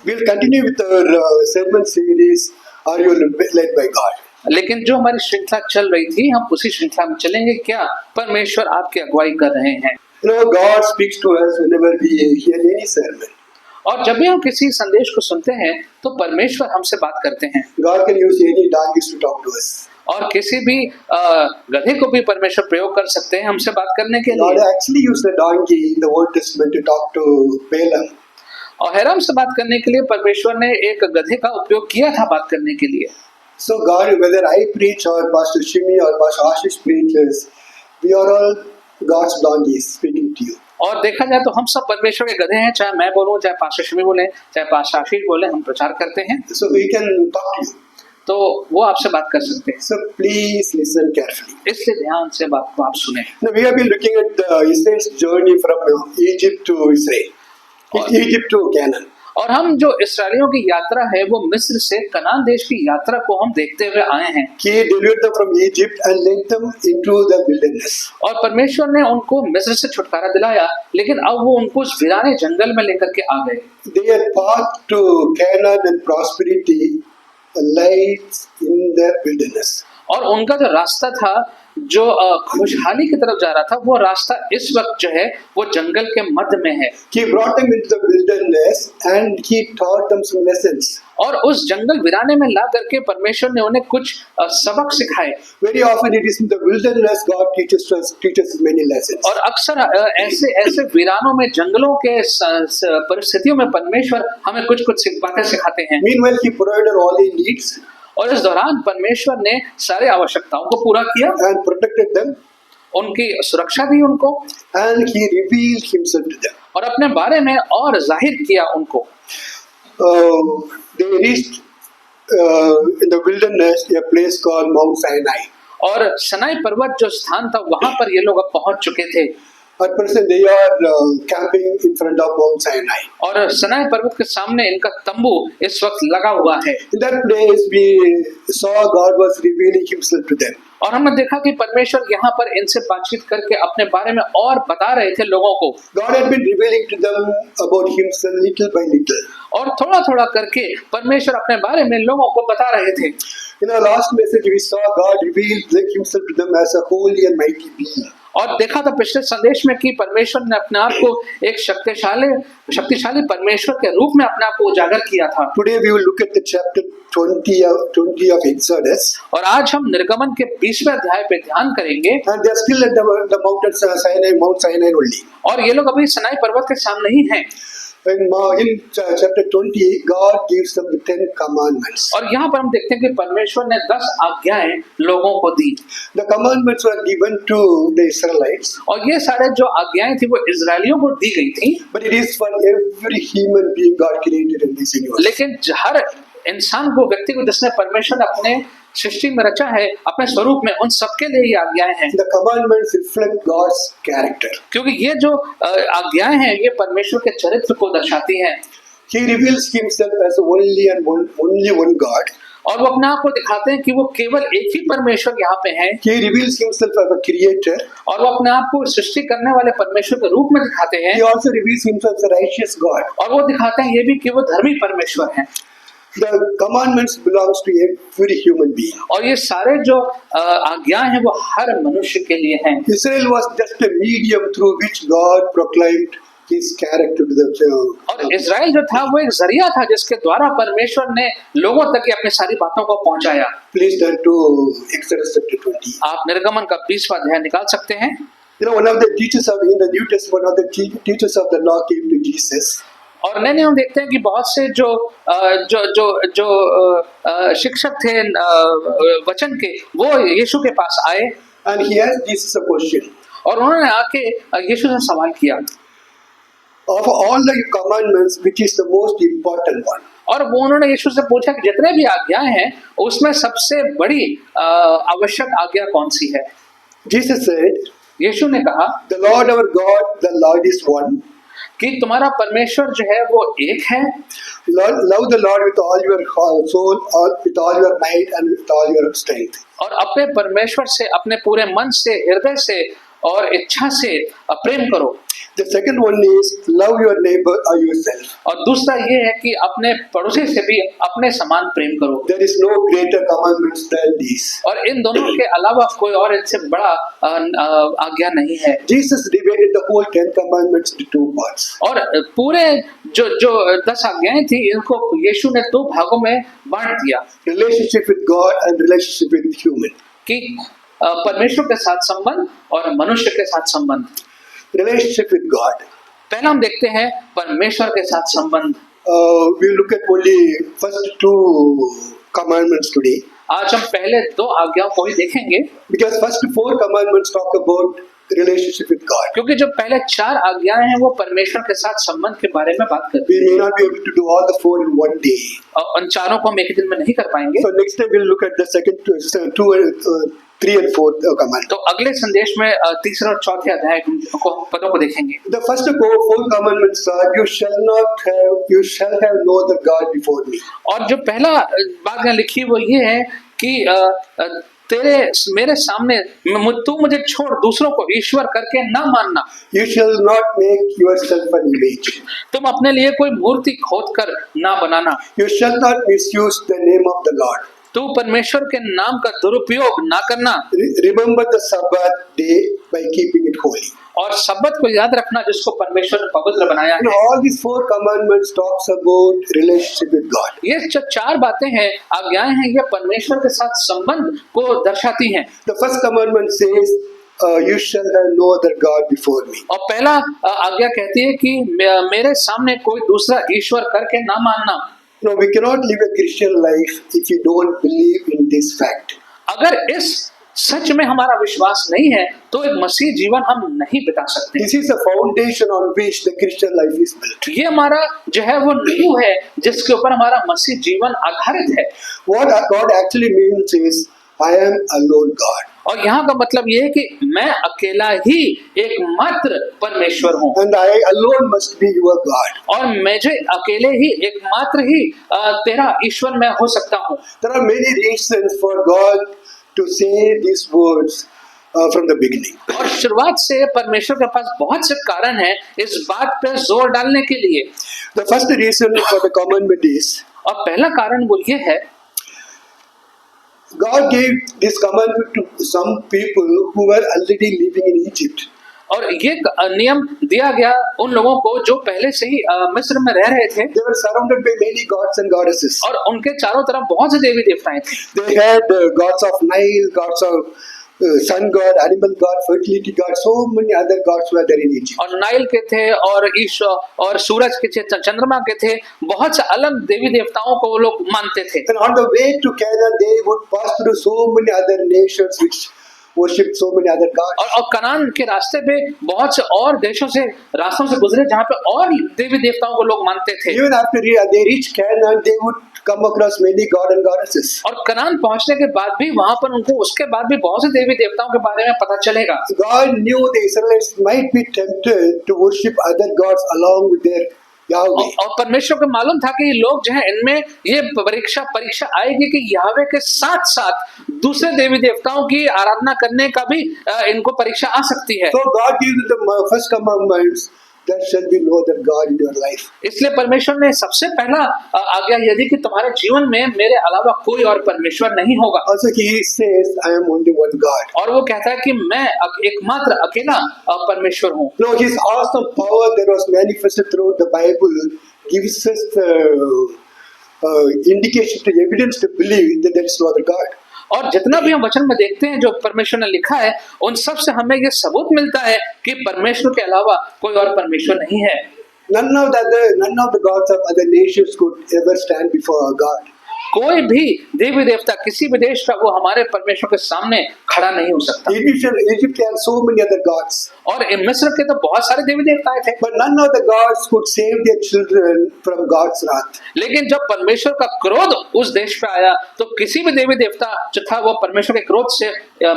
We'll continue with our sermon series, Are You Led by God? लेकिन जो हमारी श्रृंखला चल रही थी, हम उसी श्रृंखला में चलेंगे। क्या परमेश्वर आपकी अगुवाई कर रहे हैं? You know, God speaks to us whenever we hear any sermon. और जब भी हम किसी संदेश को सुनते हैं तो परमेश्वर हमसे बात करते हैं। God can use any donkeys to talk to us. और किसी भी गधे को भी परमेश्वर प्रयोग कर सकते हैं हमसे बात करने के God लिए। actually used a donkey in the Old Testament to talk to Balaam. और हिराम से बात करने के लिए परमेश्वर ने एक गधे का उपयोग किया था बात करने के लिए। So God, whether I preach or Pastor Shimi or Pastor Ashish preaches, we are all God's donkeys speaking to you. और देखा जाए तो हम सब परमेश्वर के गधे हैं, चाहे मैं बोलूं, चाहे पास्टर शिमी बोले, चाहे पास्टर आशीष बोले, हम प्रचार करते हैं। So we can talk to you. तो वो आपसे बात कर सकते हैं। So please listen carefully. इसलिए ध्यान से बात को आप सुने। Now we have been looking at Israel's journey from Egypt to Israel, Egypt to Canaan. और हम जो इस्राएलियों की यात्रा है वो मिस्र से कनान देश की यात्रा को हम देखते हुए आए हैं। He delivered them from Egypt and led them into the wilderness. और परमेश्वर ने उनको मिस्र से छुटकारा दिलाया, लेकिन अब वो उनको उस वीराने जंगल में लेकर के आ गए। Their path to Canaan and prosperity lies in the wilderness. और उनका जो रास्ता था जो खुशहाली की तरफ जा रहा था, वो रास्ता इस वक्त जो है वो जंगल के मध्य में है। He brought them into the wilderness and he taught them some lessons. और उस जंगल वीराने में ला करके परमेश्वर ने उन्हें कुछ सबक सिखाए। Very often it is in the wilderness God teaches us many lessons. और अक्सर ऐसे वीरानों में, जंगलों के परिस्थितियों में परमेश्वर हमें कुछ बातें सिखाते हैं। Meanwhile, he provided all he needs और इस दौरान परमेश्वर ने सारे आवश्यकताओं को पूरा किया and protected them, उनकी सुरक्षा दी उनको, and he revealed himself to them. और अपने बारे में और जाहिर किया उनको। They reached in the wilderness a place called Mount Sinai. और सनाई पर्वत जो स्थान था वहां पर ये लोग अब पहुंच चुके थे। At present, they are camping in front of Mount Sinai. और सनाई पर्वत के सामने इनका तंबू इस वक्त लगा हुआ है। In that place, we saw God was revealing himself to them. और हमने देखा कि परमेश्वर यहाँ पर इनसे बातचीत करके अपने बारे में और बता रहे थे लोगों को। God had been revealing to them about himself little by little. और थोड़ा करके परमेश्वर अपने बारे में लोगों को बता रहे थे। In our last message, we saw God revealed himself to them as a holy and mighty being. और देखा था पिछले संदेश में कि परमेश्वर ने अपने आप को एक शक्तिशाली परमेश्वर के रूप में अपने आप को उजागर किया था। Today we will look at the chapter 20 of Exodus. और आज हम निर्गमन के 20वें अध्याय पे ध्यान करेंगे। And they are still at the mountain Sinai, Mount Sinai only. और ये लोग अभी सनाई पर्वत के सामने ही हैं। In chapter 20, God gives them the 10 commandments. और यहाँ पर हम देखते हैं कि परमेश्वर ने 10 आज्ञाएं लोगों को दी। The commandments were given to the Israelites. और ये सारे जो आज्ञाएं थी वो इजरायलियों को दी गई थी। But it is for every human being God created in this universe. लेकिन हर इंसान को, व्यक्ति को जिसने परमेश्वर ने अपने सृष्टि में रचा है अपने स्वरूप में, उन सबके लिए ये आज्ञाएं हैं। The commandments reflect God's character. क्योंकि ये जो आज्ञाएं हैं ये परमेश्वर के चरित्र को दर्शाती हैं। He reveals himself as only one God. और वो अपने आप को दिखाते हैं कि वो केवल एक ही परमेश्वर यहाँ पे हैं। He reveals himself as a creator. और वो अपने आप को सृष्टि करने वाले परमेश्वर के रूप में दिखाते हैं। He also reveals himself as a righteous God. और वो दिखाते हैं ये भी कि वो धर्मी परमेश्वर हैं। The commandments belongs to every human being. और ये सारे जो आज्ञाएं हैं वो हर मनुष्य के लिए हैं। Israel was just a medium through which God proclaimed his character to the world. और इज़राइल जो था वो एक जरिया था जिसके द्वारा परमेश्वर ने लोगों तक अपनी सारी बातों को पहुंचाया। Please turn to Exodus chapter 20. आप निर्गमन का 20वां अध्याय निकाल सकते हैं। You know, one of the teachers in the New Testament, one of the teachers of the law came to Jesus. और नए हम देखते हैं कि बहुत से जो शिक्षक थे वचन के, वो यीशु के पास आए। And he asked Jesus a question. और उन्होंने आके यीशु से सवाल किया, Of all the commandments, which is the most important one? और वो उन्होंने यीशु से पूछा कि जितने भी आज्ञाएं हैं उसमें सबसे बड़ी आवश्यक आज्ञा कौन सी है? Jesus said, यीशु ने कहा, The Lord our God, the Lord is one. कि तुम्हारा परमेश्वर जो है वो एक है। Love the Lord with all your soul, with all your might and with all your strength. और अपने परमेश्वर से, अपने पूरे मन से, हृदय से और इच्छा से प्रेम करो। The second one is love your neighbor or yourself. और दूसरा ये है कि अपने पड़ोसी से भी अपने समान प्रेम करो। There is no greater commandments than these. और इन दोनों के अलावा कोई और इनसे बड़ा आज्ञा नहीं है। Jesus divided the whole 10 commandments into 2 parts. और पूरे जो 10 आज्ञाएं थी इनको यीशु ने 2 भागों में बांट दिया। Relationship with God and relationship with human. कि परमेश्वर के साथ संबंध और मनुष्य के साथ संबंध। Relationship with God. पहला हम देखते हैं परमेश्वर के साथ संबंध। We'll look at only first 2 commandments today. आज हम पहले 2 आज्ञाओं को ही देखेंगे, Because first 4 commandments talk about relationship with God. क्योंकि जो पहले 4 आज्ञाएं हैं वो परमेश्वर के साथ संबंध के बारे में बात करती We may not be able to do all the 4 in one day. हैं और उन चारों को हम एक ही दिन में नहीं कर पाएंगे। So next time we'll look at the second 2, 3 and 4 command. तो अगले संदेश में तीसरे और चौथे अध्याय को पदों को देखेंगे। The first 4 commandments are you shall have no other God before me. और जो पहला बात यहाँ लिखी वो ये है कि मेरे सामने तू मुझे छोड़ दूसरों को ईश्वर करके ना मानना। You shall not make yourself an image. तुम अपने लिए कोई मूर्ति खोद कर ना बनाना। You shall not misuse the name of the Lord. तू परमेश्वर के नाम का दुरुपयोग ना करना। Remember the Sabbath day by keeping it holy. और सब्बत को याद रखना जिसको परमेश्वर ने पवित्र बनाया And है। all these 4 commandments talks about relationship with God. ये जो 4 बातें हैं, आज्ञाएं हैं, ये परमेश्वर के साथ संबंध को दर्शाती हैं। The first commandment says you shall have no other God before me. और पहला आज्ञा कहती है कि मेरे सामने कोई दूसरा ईश्वर करके ना मानना। No, we cannot live a Christian life if we don't believe in this fact. अगर इस सच में हमारा विश्वास नहीं है तो एक मसीह जीवन हम नहीं बिता सकते। This is the foundation on which the Christian life is built. ये हमारा जो है वो नींव है जिसके ऊपर हमारा मसीह जीवन आधारित है। What God actually means is, I am alone God. और यहाँ का मतलब ये है कि मैं अकेला ही एकमात्र परमेश्वर हूँ। And I alone must be your God. और मुझे अकेले ही एकमात्र ही तेरा ईश्वर मैं हो सकता हूँ। There are many reasons for God to say these words from the beginning. और शुरुआत से परमेश्वर के पास बहुत से कारण हैं इस बात पर जोर डालने के लिए। The first reason for the commandment is, और पहला कारण वो ये है, God gave this commandment to some people who were already living in Egypt. और ये नियम दिया गया उन लोगों को जो पहले से ही मिस्र में रह रहे थे। They were surrounded by many gods and goddesses. और उनके चारों तरफ बहुत से देवी देवताएं थे। They had gods of Nile, gods of sun god, animal god, fertility god, so many other gods were there in Egypt. और नाइल के थे और ईश्वर और सूरज के थे, चंद्रमा के थे, बहुत से अलग देवी देवताओं को वो लोग मानते थे। And on the way to Canaan, they would pass through so many other nations which worshipped so many other gods. और कनान के रास्ते पे बहुत से और देशों से रास्तों से गुजरे जहाँ पे और देवी देवताओं को लोग मानते थे। Even after they reached Canaan, they would come across many god and goddesses. और कनान पहुंचने के बाद भी वहां पर उनको उसके बाद भी बहुत से देवी देवताओं के बारे में पता चलेगा। God knew the Israelites might be tempted to worship other gods along with their Yahweh. और परमेश्वर को मालूम था कि लोग जो है इनमें ये परीक्षा आएगी कि याहवे के साथ साथ दूसरे देवी देवताओं की आराधना करने का भी इनको परीक्षा आ सकती है। So God gave them the first commandments. There shall be no other God in your life. इसलिए परमेश्वर ने सबसे पहला आज्ञा यदि कि तुम्हारे जीवन में मेरे अलावा कोई और परमेश्वर नहीं होगा। Also He says, I am only one God. और वो कहता है कि मैं एकमात्र अकेला परमेश्वर हूँ। No, His awesome power that was manifested throughout the Bible gives us the indication, to evidence to believe that there is no other God. और जितना भी हम वचन में देखते हैं जो परमेश्वर ने लिखा है उन सब से हमें ये सबूत मिलता है कि परमेश्वर के अलावा कोई और परमेश्वर नहीं है। None of the gods of other nations could ever stand before our God. कोई भी देवी देवता किसी भी देश का वो हमारे परमेश्वर के सामने खड़ा नहीं हो सकता। Egypt had so many other gods. और मिस्र के तो बहुत सारे देवी देवताएं थे। But none of the gods could save their children from God's wrath. लेकिन जब परमेश्वर का क्रोध उस देश पे आया तो किसी भी देवी देवता जो था वो परमेश्वर के क्रोध से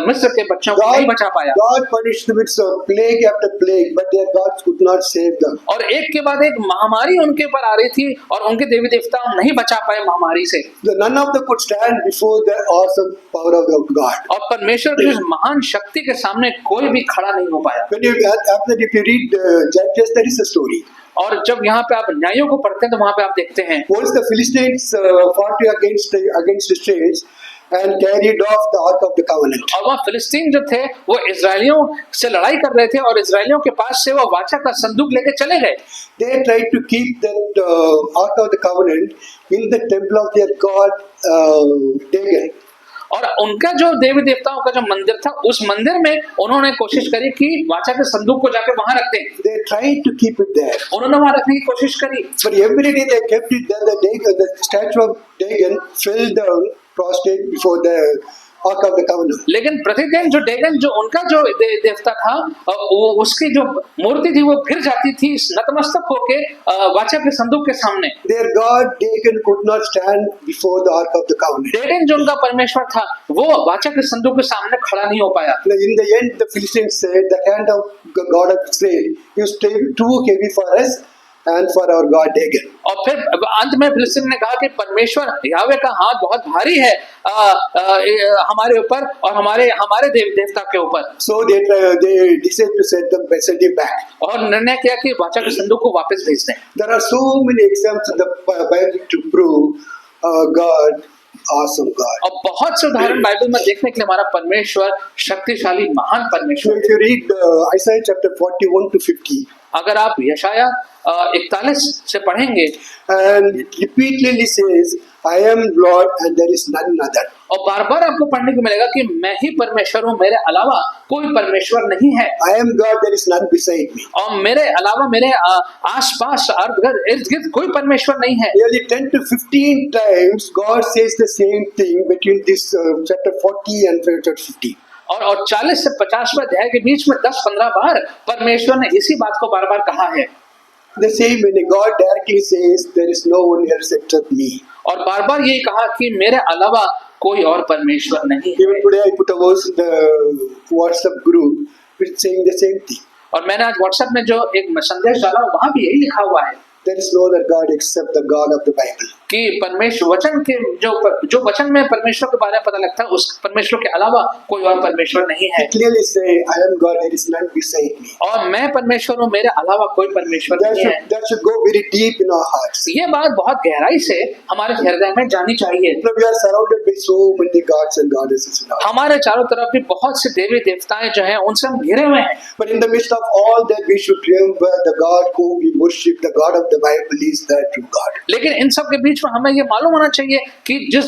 मिस्र के बच्चों को नहीं बचा पाया। God punished them with plague after plague, but their gods could not save them. और एक के बाद एक महामारी उनके ऊपर आ रही थी और उनके देवी देवता नहीं बचा पाए महामारी से। None of them could stand before the awesome power of God. और परमेश्वर की उस महान शक्ति के सामने कोई भी खड़ा नहीं हो पाया। When you after if you read Judges, there is a story. और जब यहाँ पे आप न्यायों को पढ़ते हैं तो वहां पे आप देखते हैं Once the Philistines fought against Israel and carried off the Ark of the Covenant. और वहाँ फिलिस्तीन जो थे वो इजरायलियों से लड़ाई कर रहे थे और इजरायलियों के पास से वो वाचा का संदूक लेके चले गए। They tried to keep that Ark of the Covenant in the temple of their god Dagon. और उनका जो देवी देवताओं का जो मंदिर था उस मंदिर में उन्होंने कोशिश करी कि वाचा के संदूक को जाके वहां रख दें। They tried to keep it there. उन्होंने वहां रखने की कोशिश करी। But every day they kept it there. The statue of Dagon fell down prostrate before the Ark of the Covenant. लेकिन प्रतिदिन जो डेगन जो उनका जो देवता था वो उसकी जो मूर्ति थी वो गिर जाती थी नतमस्तक होके वाचा के संदूक के सामने। Their god Dagon could not stand before the Ark of the Covenant. डेगन जो उनका परमेश्वर था वो वाचा के संदूक के सामने खड़ा नहीं हो पाया। In the end, the Philistines said, "The hand of the God of Israel is too heavy for us and for our god Dagon." और फिर अंत में फिलिस्तीन ने कहा कि परमेश्वर यावे का हाथ बहुत भारी है हमारे ऊपर और हमारे देवता के ऊपर। So they decided to send him back. और निर्णय किया कि वाचा के संदूक को वापस भेज दें। There are so many examples in the Bible to prove God, awesome God. और बहुत से उदाहरण बाइबल में देखने के लिए हमारा परमेश्वर शक्तिशाली महान So परमेश्वर। if you read Isaiah chapter 41 to 50, अगर आप यशाया 41 से पढ़ेंगे and it repeatedly says, "I am Lord and there is none other." और बार बार आपको पढ़ने को मिलेगा कि मैं ही परमेश्वर हूँ, मेरे अलावा कोई परमेश्वर नहीं है। I am God, there is none beside me. और मेरे अलावा मेरे आसपास इर्द गिर्द कोई परमेश्वर नहीं है। Nearly 10 to 15 times God says the same thing between this chapter 40 and chapter 50. और 40 से 50वें अध्याय के बीच में 10-15 बार परमेश्वर ने इसी बात को बार बार कहा है। The same when God directly says, "There is no one else except me." और बार बार यही कहा कि मेरे अलावा कोई और परमेश्वर नहीं है। Even today I put a verse in the WhatsApp group which saying the same thing. और मैंने आज व्हाट्सएप में जो एक संदेश डाला वहां भी यही लिखा हुआ है There is no other God except the God of the Bible. कि परमेश्वर वचन के जो वचन में परमेश्वर के बारे में पता लगता है उस परमेश्वर के अलावा कोई और परमेश्वर नहीं है। He clearly say, "I am God, there is none beside me." और मैं परमेश्वर हूँ, मेरे अलावा कोई परमेश्वर नहीं है। That should go very deep in our hearts. ये बात बहुत गहराई से हमारे हृदय में जानी चाहिए। Now we are surrounded by so many gods and goddesses in our life. हमारे चारों तरफ भी बहुत से देवी देवताएं जो हैं उनसे हम घिरे हुए हैं। But in the midst of all that, we should remember the God whom we worship, the God of the Bible is the true God. लेकिन इन सब के बीच में हमें ये मालूम होना चाहिए कि जिस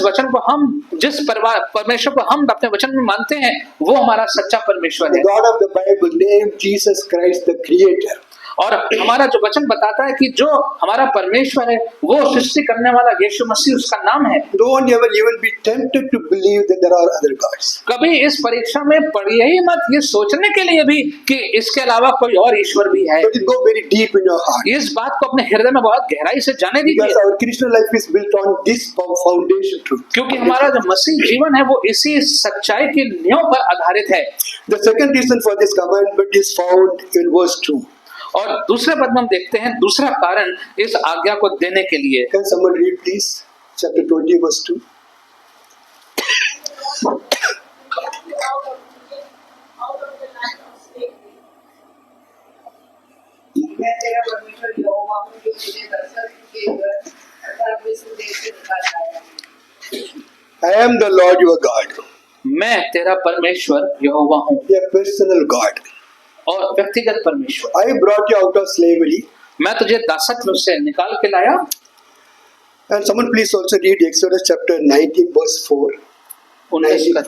परमेश्वर को हम अपने वचन में मानते हैं वो हमारा सच्चा परमेश्वर The है। God of the Bible named Jesus Christ the Creator. और हमारा जो वचन बताता है कि जो हमारा परमेश्वर है वो सृष्टि करने वाला यीशु मसीह उसका नाम है। Don't ever even be tempted to believe that there are other gods. कभी इस परीक्षा में पड़िए ही मत ये सोचने के लिए भी कि इसके अलावा कोई और ईश्वर भी है। Let it go very deep in your heart. इस बात को अपने हृदय में बहुत गहराई से जाने Because दीजिए our Christian life is built on this foundation truth. क्योंकि हमारा जो मसीह जीवन है वो इसी सच्चाई की नींव पर आधारित है। The second reason for this commandment is found in verse 2. और दूसरे पद में हम देखते हैं दूसरा कारण इस आज्ञा को देने के लिए। Can someone read please? Chapter 20 verse 2. मैं तेरा परमेश्वर यहोवा हूँ जो तुझे दर्शन के घर अर्थात मिस्र देश से निकाल लाया। I am the Lord your God. मैं तेरा परमेश्वर यहोवा हूँ A personal God. और व्यक्तिगत परमेश्वर। I brought you out of slavery. मैं तुझे दासत्व से निकाल के लाया। And someone please also read Exodus chapter 19 verse 4. 19 का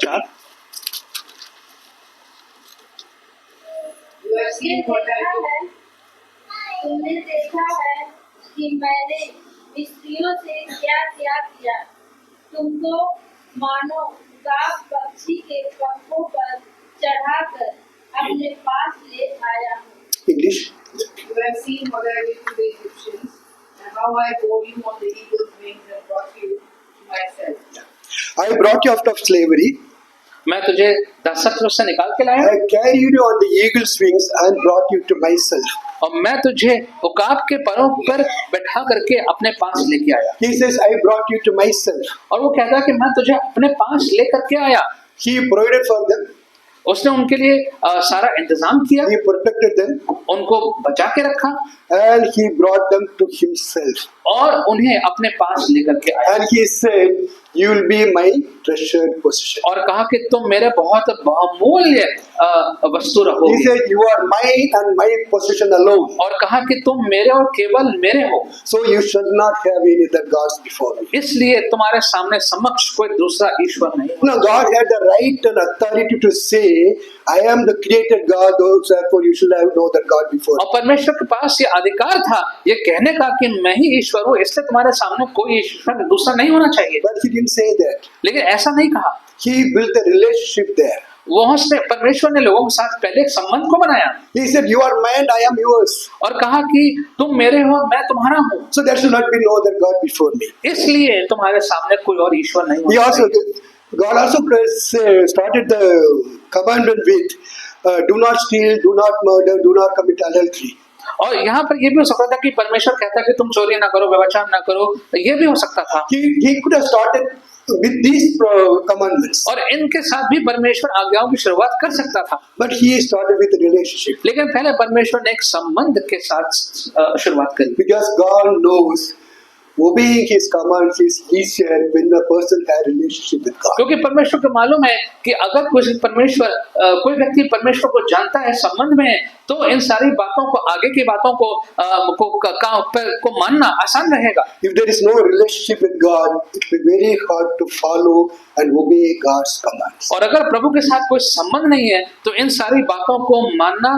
4। तुमने देखा है कि मैंने मिस्रियों से क्या क्या किया। तुमको मानो काग पक्षी के पंखों पर चढ़ाकर अपने पास ले आया हूँ। English. You have seen what I did to the Egyptians, and how I bore you on the eagle's wings and brought you to myself. I brought you out of slavery. मैं तुझे दासत्व से निकाल के लाया I carried you on the eagle's wings and brought you to myself. और मैं तुझे उकाब के परों पर बैठा करके अपने पास लेके आया। He says, I brought you to myself. और वो कहता कि मैं तुझे अपने पास लेकर के आया। He provided for them. उसने उनके लिए सारा इंतजाम किया, He protected them. उनको बचा के रखा And he brought them to himself. और उन्हें अपने पास लेकर के आया। And he said, you will be my treasured possession. और कहा कि तुम मेरे बहुत बहुमूल्य वस्तु He रहोगे। said, you are mine and my possession alone. और कहा कि तुम मेरे और केवल मेरे हो, So you shall not have any other gods before me. इसलिए तुम्हारे सामने समक्ष कोई दूसरा ईश्वर नहीं। Now God had the right and authority to say, I am the created God, therefore you should have no other God before और परमेश्वर के पास ये अधिकार था ये कहने का कि मैं ही ईश्वर हूँ, इसलिए तुम्हारे सामने कोई ईश्वर दूसरा नहीं होना चाहिए। But he didn't say that. लेकिन ऐसा नहीं कहा। He built a relationship there. वहां से परमेश्वर ने लोगों के साथ पहले एक संबंध को बनाया He said, you are mine, I am yours. और कहा कि तुम मेरे हो मैं तुम्हारा हूँ, So there should not be no other God before me. इसलिए तुम्हारे सामने कोई और ईश्वर नहीं He होना also, चाहिए। God also started the commandment with, do not steal, do not murder, do not commit adultery. और यहाँ पर ये भी हो सकता था कि परमेश्वर कहता कि तुम चोरी ना करो, व्यभिचार ना करो, ये भी हो सकता था। He could have started with these commandments. और इनके साथ भी परमेश्वर आज्ञाओं की शुरुआत कर सकता था, But he started with a relationship. लेकिन पहले परमेश्वर ने एक संबंध के साथ शुरुआत करी। Because God knows obeying his commands is easier when a person has a relationship with God. क्योंकि परमेश्वर को मालूम है कि अगर कोई व्यक्ति परमेश्वर को जानता है, संबंध में है, तो इन सारी बातों को, आगे की बातों को मानना आसान रहेगा। If there is no relationship with God, it will be very hard to follow and obey God's commands. और अगर प्रभु के साथ कोई संबंध नहीं है तो इन सारी बातों को मानना,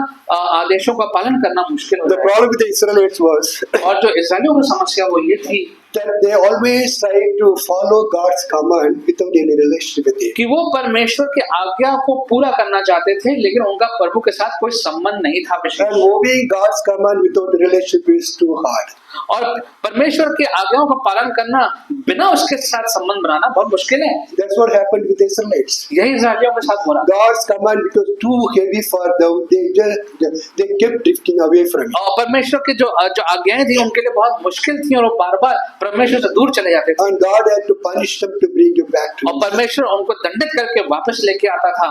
आदेशों का पालन करना मुश्किल हो The जाएगा। problem with the Israelites was और जो इस्राएलियों की समस्या वो ये थी that they always try to follow God's command without any relationship with Him. कि वो परमेश्वर की आज्ञा को पूरा करना चाहते थे, लेकिन उनका प्रभु के साथ कोई संबंध नहीं था विशेष। And obeying God's command without a relationship is too hard. और परमेश्वर की आज्ञाओं का पालन करना बिना उसके साथ संबंध बनाना बहुत मुश्किल है। That's what happened with the Israelites. यही इस्राएलियों के साथ हो रहा। God's command was too heavy for them. They kept drifting away from it. और परमेश्वर की जो आज्ञाएं थी उनके लिए बहुत मुश्किल थी और वो बार-बार परमेश्वर से दूर चले जाते थे। And God had to punish them to bring you back to और Him. परमेश्वर उनको दंडित करके वापस लेके आता था।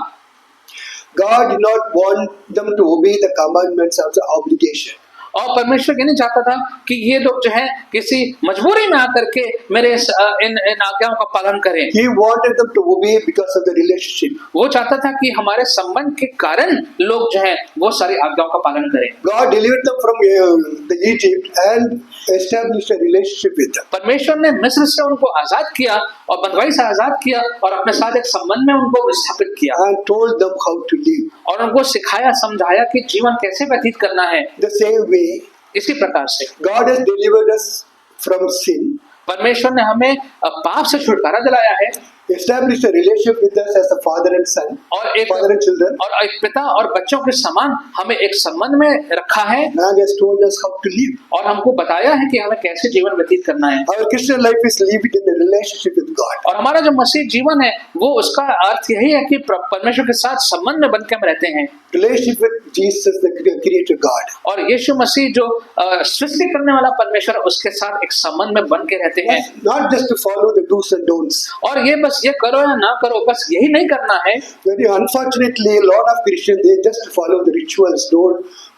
God did not want them to obey the commandments as an obligation. और परमेश्वर ये नहीं चाहता था कि ये लोग जो है किसी मजबूरी में आकर के मेरे इन आज्ञाओं का पालन करें। He wanted them to obey because of the relationship. वो चाहता था कि हमारे संबंध के कारण लोग जो है वो सारी आज्ञाओं का पालन करें। God delivered them from the Egypt and established a relationship with them. परमेश्वर ने मिस्र से उनको आजाद किया और बंधुआई से आजाद किया और अपने साथ एक संबंध में उनको स्थापित किया And told them how to live. और उनको सिखाया, समझाया कि जीवन कैसे व्यतीत करना है। The same way, इसी प्रकार से God has delivered us from sin, परमेश्वर ने हमें पाप से छुटकारा दिलाया है, established a relationship with us as a father and son, और एक father and children, एक पिता और बच्चों के समान हमें एक संबंध में रखा है and has told us how to live. और हमको बताया है कि हमें कैसे जीवन व्यतीत करना है। Our Christian life is lived in a relationship with God. और हमारा जो मसीह जीवन है वो उसका अर्थ यही है कि परमेश्वर के साथ संबंध में बनकर हम रहते हैं। Relationship with Jesus, the creator God. और यीशु मसीह जो सृष्टि करने वाला परमेश्वर, उसके साथ एक संबंध में बन के रहते हैं। Not just to follow the do's and don'ts. और ये बस ये करो या ना करो, बस यही नहीं करना है। Very unfortunately, a lot of Christians, they just follow the rituals,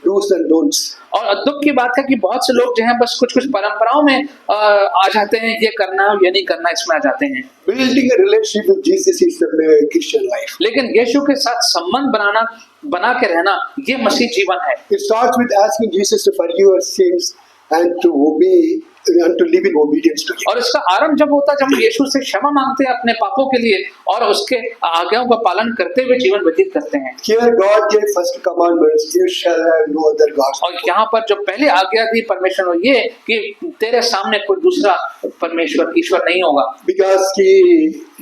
do's and don'ts. और दुख की बात है कि बहुत से लोग जो हैं बस कुछ परंपराओं में आ जाते हैं, ये करना ये नहीं करना, इसमें आ जाते हैं। Building a relationship with Jesus is the Christian life. लेकिन यीशु के साथ संबंध बना के रहना ये मसीह जीवन है। It starts with asking Jesus to forgive our sins and to obey and to live in obedience to Him. और इसका आरंभ जब होता है जब हम यीशु से क्षमा मांगते हैं अपने पापों के लिए और उसके आज्ञाओं का पालन करते हुए जीवन व्यतीत करते हैं। Here God gave first commandments, you shall have no other gods. और यहाँ पर जो पहले आज्ञा दी परमेश्वर ने ये कि तेरे सामने कोई दूसरा परमेश्वर ईश्वर नहीं होगा, Because He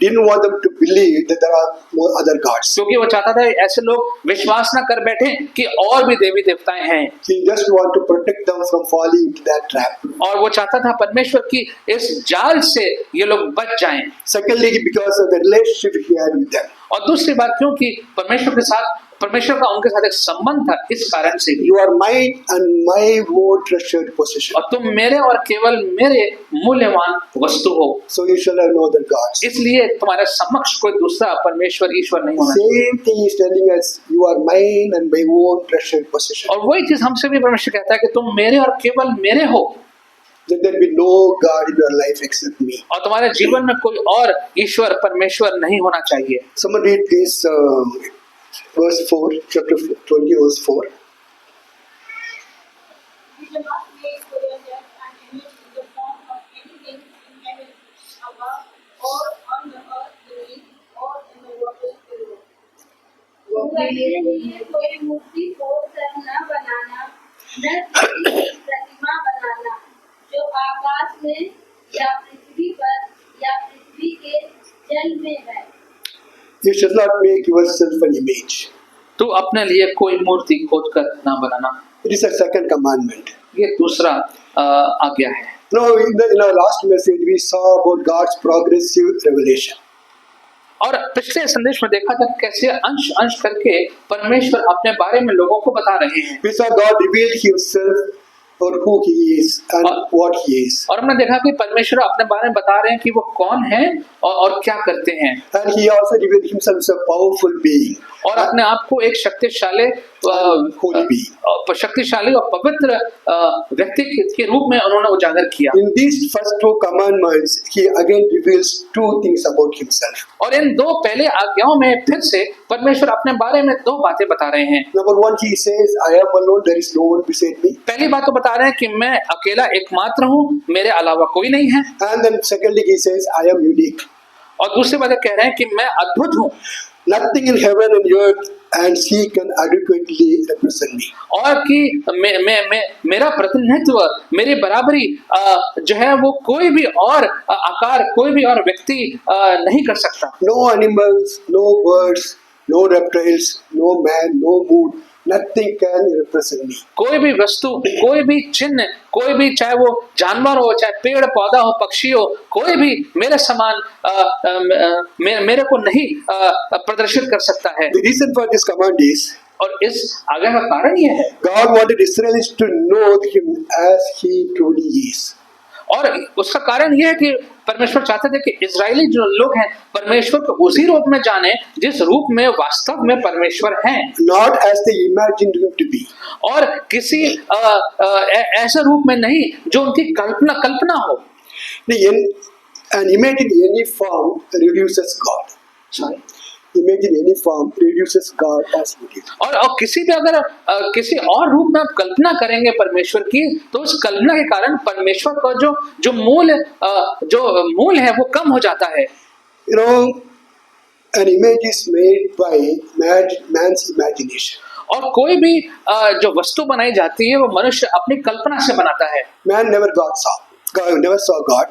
didn't want them to believe that there are more other gods. क्योंकि वो चाहता था ऐसे लोग विश्वास न कर बैठे कि और भी देवी देवताएं हैं। He just want to protect them from falling into that trap. और वो चाहता था परमेश्वर की इस जाल से ये लोग बच जाएं। Secondly, because of the relationship He had with them. और दूसरी बात क्योंकि परमेश्वर का उनके साथ एक संबंध था, इस कारण से भी। You are mine and my more treasured possession. और तुम मेरे और केवल मेरे मूल्यवान वस्तु हो, So you shall have no other gods. इसलिए तुम्हारे समक्ष कोई दूसरा परमेश्वर ईश्वर नहीं होना चाहिए। Same thing is telling us, you are mine and my own treasured possession. और वही चीज हमसे भी परमेश्वर कहता है कि तुम मेरे और केवल मेरे हो, Let there be no God in your life except me. और तुम्हारे जीवन में कोई और ईश्वर परमेश्वर नहीं होना चाहिए। Someone read this verse 4, chapter 20, verse 4. You shall not make for yourself an image in the form of anything in heaven above, or on the earth beneath, or in the waters below. वो अपने लिए कोई मूर्ति खोदकर न बनाना, न किसी की प्रतिमा बनाना, जो आकाश में या पृथ्वी पर या पृथ्वी के जल में है। You shall not make yourself an image. तो अपने लिए कोई मूर्ति खोद कर ना बनाना, It is a second commandment. ये दूसरा आज्ञा है। Now, in our last message, we saw about God's progressive revelation. और पिछले संदेश में देखा था कैसे अंश अंश करके परमेश्वर अपने बारे में लोगों को बता रहे हैं। We saw God reveal Himself or who He is and what He is. और हमने देखा कि परमेश्वर अपने बारे में बता रहे हैं कि वो कौन है और क्या करते हैं। And He also revealed Himself as a powerful being. और अपने आप को एक शक्तिशाली Holy being. शक्तिशाली और पवित्र व्यक्ति के रूप में उन्होंने उजागर किया। In these first two commandments, He again reveals two things about Himself. और इन दो पहले आज्ञाओं में फिर से परमेश्वर अपने बारे में दो बातें बता रहे हैं। Number one, He says, I am alone, there is no one beside me. पहली बात तो बता रहे हैं कि मैं अकेला एकमात्र हूँ, मेरे अलावा कोई नहीं है। And then secondly, He says, I am unique. और दूसरी बात कह रहे हैं कि मैं अद्भुत हूँ, Nothing in heaven and earth and sea can adequately represent me. और कि मेरा प्रतिनिधित्व, मेरी बराबरी जो है वो कोई भी और आकार, कोई भी और व्यक्ति नहीं कर सकता। No animals, no birds, no reptiles, no man, no moon, nothing can represent me. कोई भी वस्तु, कोई भी चिन्ह, कोई भी, चाहे वो जानवर हो, चाहे पेड़ पौधा हो, पक्षी हो, कोई भी मेरे समान मेरे को नहीं प्रदर्शित कर सकता है। The reason for this command is और इस आज्ञा का कारण यह है, God wanted Israelis to know Him as He truly is. और उसका कारण यह है कि परमेश्वर चाहते थे कि इजरायली जो लोग हैं परमेश्वर को उसी रूप में जाने जिस रूप में वास्तव में परमेश्वर हैं, Not as they imagined Him to be. और किसी ऐसे रूप में नहीं जो उनकी कल्पना हो। An image in any form reduces God. Sorry. Image in any form reduces God as He is. और किसी भी अगर किसी और रूप में आप कल्पना करेंगे परमेश्वर की, तो उस कल्पना के कारण परमेश्वर का जो मूल है वो कम हो जाता है। You know, an image is made by man's imagination. और कोई भी जो वस्तु बनाई जाती है वो मनुष्य अपनी कल्पना से बनाता है। Man never saw God.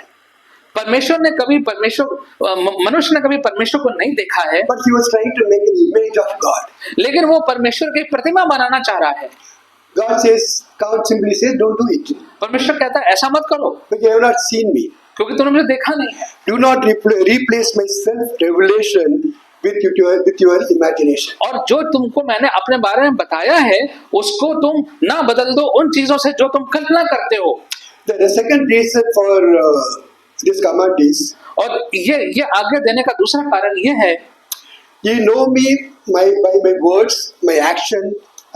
मनुष्य ने कभी परमेश्वर को नहीं देखा है, But he was trying to make an image of God. लेकिन वो परमेश्वर की प्रतिमा बनाना चाह रहा है। God simply says, don't do it. परमेश्वर कहता है ऐसा मत करो, Because you have not seen me. क्योंकि तुमने मुझे देखा नहीं है। Do not replace my self-revelation with your imagination. और जो तुमको मैंने अपने बारे में बताया है उसको तुम ना बदल दो उन चीजों से जो तुम कल्पना करते हो। The second reason for this command is, और ये आज्ञा देने का दूसरा कारण ये है, you know me by my words, my action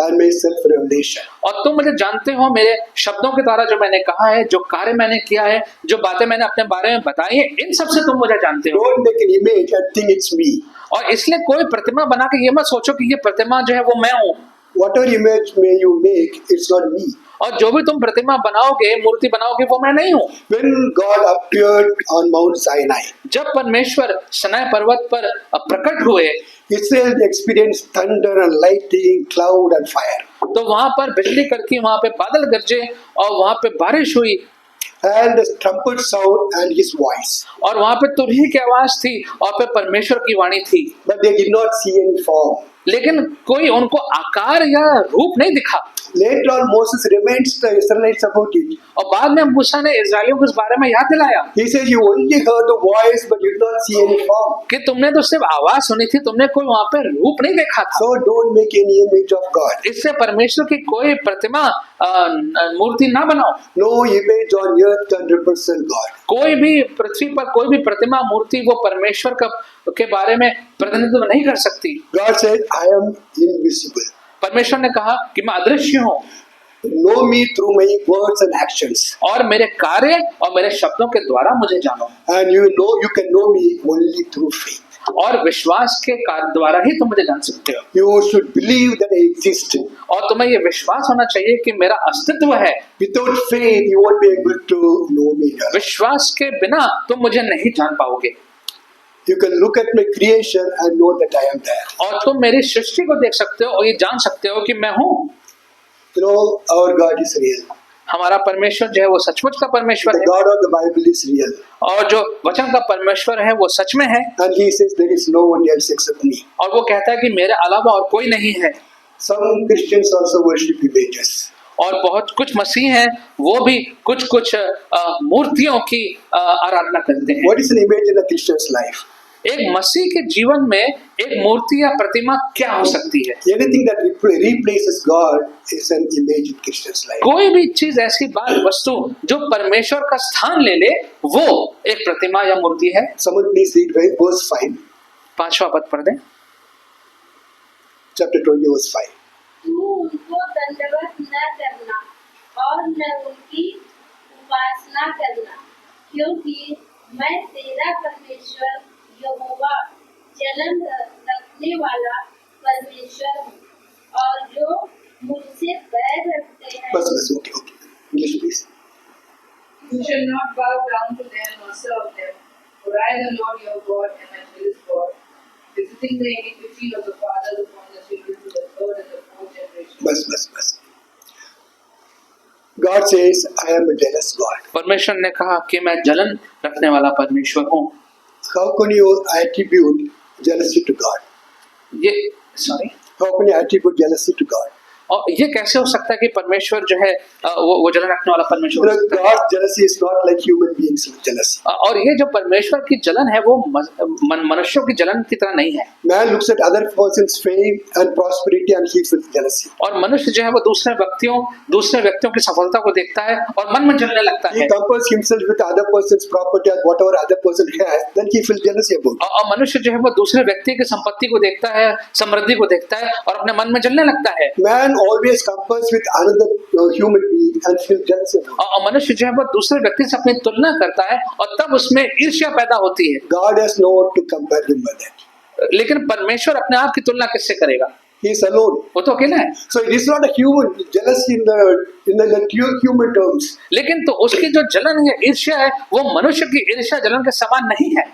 and my self-revelation. और तुम मुझे जानते हो मेरे शब्दों के द्वारा, जो मैंने कहा है, जो कार्य मैंने किया है, जो बातें मैंने अपने बारे में बताई है, इन सब से तुम मुझे जानते हो। Don't make an image and think it's me. और इसलिए कोई प्रतिमा बना के ये मत सोचो कि ये प्रतिमा जो है वो मैं हूँ। Whatever image may you make, it's not me. और जो भी तुम प्रतिमा बनाओगे, मूर्ति बनाओगे, वो मैं नहीं हूँ। When God appeared on Mount Sinai, जब परमेश्वर सिनाई पर्वत पर प्रकट हुए, Israel experienced thunder and lightning, cloud and fire. तो वहां पर बिजली कड़की, वहां पे बादल गरजे और वहां पे बारिश हुई, And the trumpet sound and His voice. और वहां पे तुरही की आवाज थी और पे परमेश्वर की वाणी थी। But they did not see any form. लेकिन कोई उनको आकार या रूप नहीं दिखा। Later on, Moses reminds the Israelites about it. और बाद में मूसा ने इस्राएलियों को इस बारे में याद दिलाया He says, you only heard the voice, but you did not see any form. कि तुमने तो सिर्फ आवाज सुनी थी, तुमने कोई वहां पे रूप नहीं देखा था। So don't make any image of God. इससे परमेश्वर की कोई प्रतिमा मूर्ति ना बनाओ। No image on earth can represent God. कोई भी पृथ्वी पर कोई भी प्रतिमा मूर्ति वो परमेश्वर के बारे में प्रतिनिधित्व नहीं कर सकती। God said, I am invisible. परमेश्वर ने कहा कि मैं अदृश्य हूँ, Know me through my words and actions. और मेरे कार्य और मेरे शब्दों के द्वारा मुझे जानो, And you can know me only through faith. और विश्वास के कार्य द्वारा ही तुम मुझे जान सकते हो। You should believe that I exist. और तुम्हें ये विश्वास होना चाहिए कि मेरा अस्तित्व है। Without faith, you won't be able to know me. विश्वास के बिना तुम मुझे नहीं जान पाओगे। You can look at my creation and know that I am there. और तुम मेरी सृष्टि को देख सकते हो और ये जान सकते हो कि मैं हूँ। You know, our God is real. हमारा परमेश्वर जो है वो सचमुच का परमेश्वर The है, God of the Bible is real. और जो वचन का परमेश्वर है वो सच में है। And He says there is no one else except me. और वो कहता है कि मेरे अलावा और कोई नहीं है। Some Christians also worship images. और बहुत कुछ मसीह हैं वो भी कुछ मूर्तियों की आराधना करते हैं। What is an image in a Christian's life? एक मसीह के जीवन में एक मूर्ति या प्रतिमा क्या हो सकती है? Anything that replaces God is an image in Christian's life. कोई भी चीज ऐसी वस्तु जो परमेश्वर का स्थान ले ले वो एक प्रतिमा या मूर्ति है। Someone please read verse 5. 5वां पद पढ़ दें। Chapter 20 verse 5. तू उनको दंडवत न करना और न उनकी उपासना करना, क्योंकि मैं तेरा परमेश्वर यहोवा जलन रखने वाला परमेश्वर हूँ, और जो मुझसे बैर रखते हैं। बस okay. English please. You shall not bow down to them or serve them, for I, the Lord your God, am a jealous God, visiting the iniquity of the fathers upon the children to the third and the fourth generation. बस. God says, I am a jealous God. परमेश्वर ने कहा कि मैं जलन रखने वाला परमेश्वर हूँ। How can you attribute jealousy to God? How can you attribute jealousy to God? और ये कैसे हो सकता है कि परमेश्वर जो है वो जलन रखने वाला परमेश्वर हो सकता है? God's jealousy is not like human beings' jealousy. और ये जो परमेश्वर की जलन है वो मनुष्यों की जलन की तरह नहीं है। Man looks at other person's fame and prosperity and he feels jealousy. और मनुष्य जो है वो दूसरे व्यक्तियों की सफलता को देखता है और मन में जलने लगता He है। compares himself with other person's property and whatever other person has, then he feels jealousy about it. और मनुष्य जो है वो दूसरे व्यक्ति की संपत्ति को देखता है, समृद्धि को देखता है और अपने मन में जलने लगता है। Man always compares with another human being and feels jealousy about it. और मनुष्य जो है वो दूसरे व्यक्ति से अपनी तुलना करता है और तब उसमें ईर्ष्या पैदा होती है। God has no one to compare him with that. लेकिन परमेश्वर अपने आप की तुलना किससे करेगा? He is alone. वो तो अकेला है। So it is not a human jealousy in the human terms. लेकिन तो उसकी जो जलन है, ईर्ष्या है, वो मनुष्य की ईर्ष्या जलन के समान नहीं है।